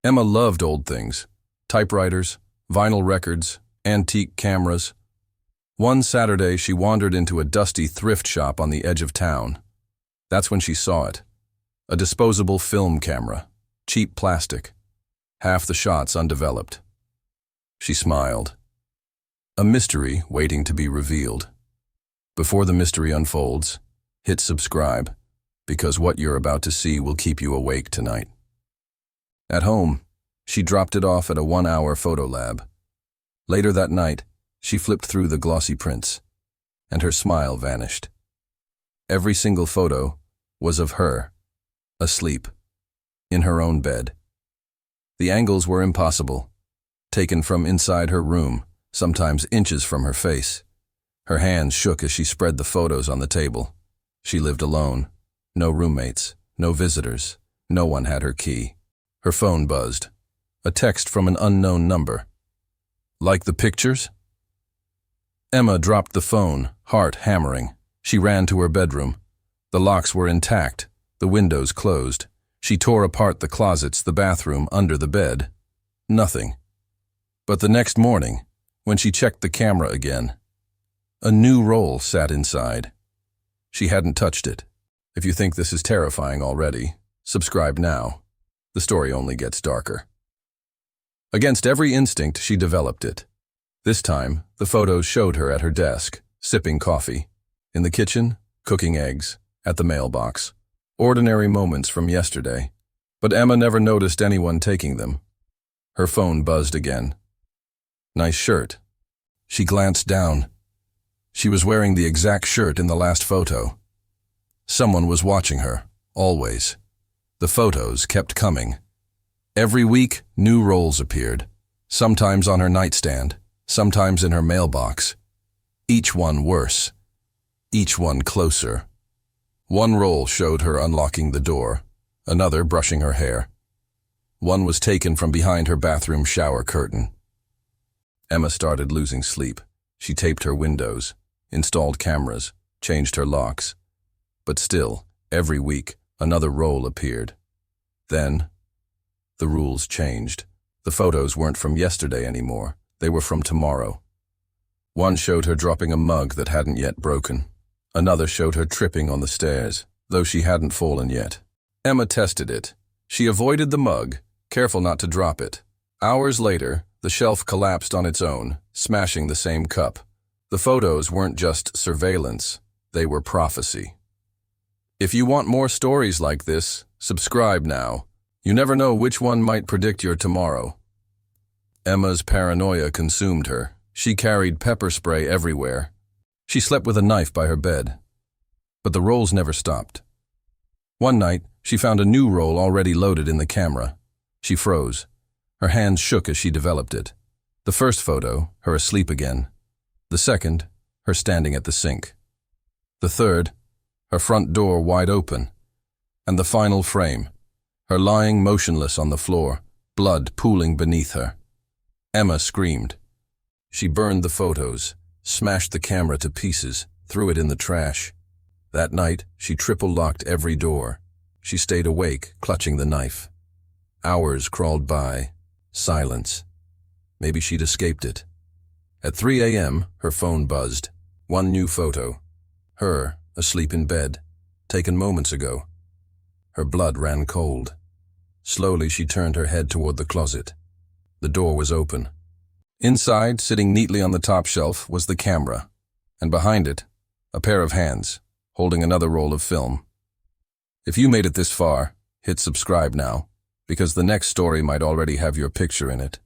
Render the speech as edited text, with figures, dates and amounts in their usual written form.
Emma loved old things: typewriters, vinyl records, antique cameras. One Saturday, she wandered into a dusty thrift shop on the edge of town. That's when she saw it. A disposable film camera, cheap plastic, half the shots undeveloped. She smiled. A mystery waiting to be revealed. Before the mystery unfolds, hit subscribe, because what you're about to see will keep you awake tonight. At home, she dropped it off at a 1-hour photo lab. Later that night, she flipped through the glossy prints, and her smile vanished. Every single photo was of her, asleep, in her own bed. The angles were impossible, taken from inside her room, sometimes inches from her face. Her hands shook as she spread the photos on the table. She lived alone, no roommates, no visitors, no one had her key. Her phone buzzed. A text from an unknown number. Like the pictures? Emma dropped the phone, heart hammering. She ran to her bedroom. The locks were intact, the windows closed. She tore apart the closets, the bathroom, under the bed. Nothing. But the next morning, when she checked the camera again, a new roll sat inside. She hadn't touched it. If you think this is terrifying already, subscribe now. The story only gets darker. Against every instinct, she developed it. This time, the photos showed her at her desk, sipping coffee. In the kitchen, cooking eggs. At the mailbox. Ordinary moments from yesterday. But Emma never noticed anyone taking them. Her phone buzzed again. Nice shirt. She glanced down. She was wearing the exact shirt in the last photo. Someone was watching her, always. The photos kept coming. Every week, new rolls appeared. Sometimes on her nightstand, sometimes in her mailbox. Each one worse. Each one closer. One roll showed her unlocking the door, another brushing her hair. One was taken from behind her bathroom shower curtain. Emma started losing sleep. She taped her windows, installed cameras, changed her locks. But still, every week, another roll appeared. Then, the rules changed. The photos weren't from yesterday anymore. They were from tomorrow. One showed her dropping a mug that hadn't yet broken. Another showed her tripping on the stairs, though she hadn't fallen yet. Emma tested it. She avoided the mug, careful not to drop it. Hours later, the shelf collapsed on its own, smashing the same cup. The photos weren't just surveillance, they were prophecy. If you want more stories like this, subscribe now. You never know which one might predict your tomorrow. Emma's paranoia consumed her. She carried pepper spray everywhere. She slept with a knife by her bed. But the rolls never stopped. One night, she found a new roll already loaded in the camera. She froze. Her hands shook as she developed it. The first photo, her asleep again. The second, her standing at the sink. The third, her front door wide open. And the final frame, her lying motionless on the floor, blood pooling beneath her. Emma screamed. She burned the photos, smashed the camera to pieces, threw it in the trash. That night, she triple-locked every door. She stayed awake, clutching the knife. Hours crawled by. Silence. Maybe she'd escaped it. At 3 a.m., her phone buzzed. One new photo. Her, asleep in bed, taken moments ago. Her blood ran cold. Slowly, she turned her head toward the closet. The door was open. Inside, sitting neatly on the top shelf, was the camera, and behind it, a pair of hands, holding another roll of film. If you made it this far, hit subscribe now, because the next story might already have your picture in it.